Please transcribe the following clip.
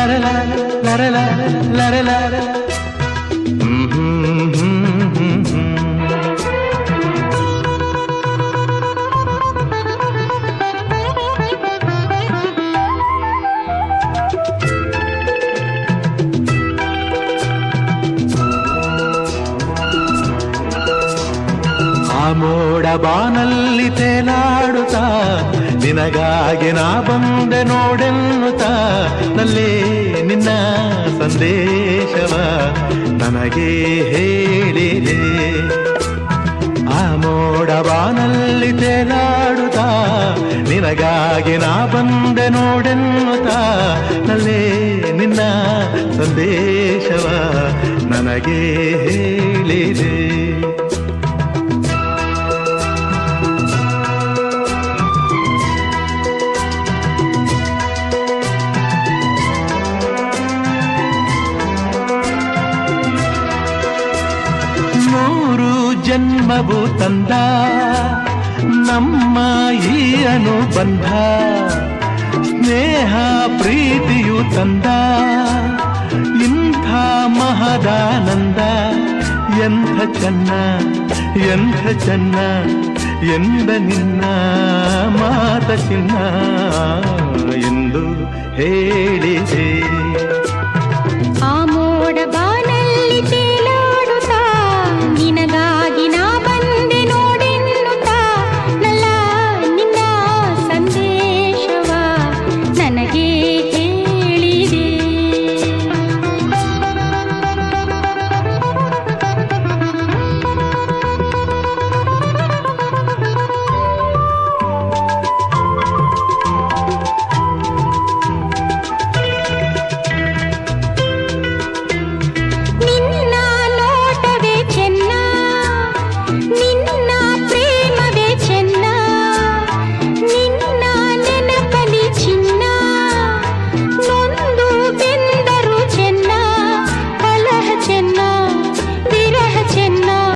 ಲರಲ ಲರಲ ಲರಲ ಆ ಮೋಡ ಬಾನಲ್ಲಿ ತೇಲಾಡುತ್ತಾ ನಿನಗಾಗಿ ನಾ ಬಂದೆ ನೋಡೆನ್ನುತ್ತಾ ನಲ್ಲೇ ನಿನ್ನ ಸಂದೇಶವ ನನಗೆ ಹೇಳಿದೆ. ಆ ಮೋಡ ಬಾನಲ್ಲಿ ತೇಲಾಡುತ್ತಾ ನಿನಗಾಗಿ ನಾ ಬಂದೆ ನೋಡೆನ್ನುತ್ತಾ ನಲ್ಲೇ ನಿನ್ನ ಸಂದೇಶವ ನನಗೆ ಹೇಳಿದೆ. ನೂರು ಜನ್ಮವು ತಂದ ನಮ್ಮ ಈ ಅನುಬಂಧ, ಸ್ನೇಹ ಪ್ರೀತಿಯು ತಂದ ಇಂಥ ಮಹದಾನಂದ. ಎಂಥ ಚೆನ್ನ ಎಂಥ ಚೆನ್ನ ಎಂದ ನಿನ್ನ ಮಾತ ಚಿನ್ನ ಎಂದು ಹೇಳಿದೆ.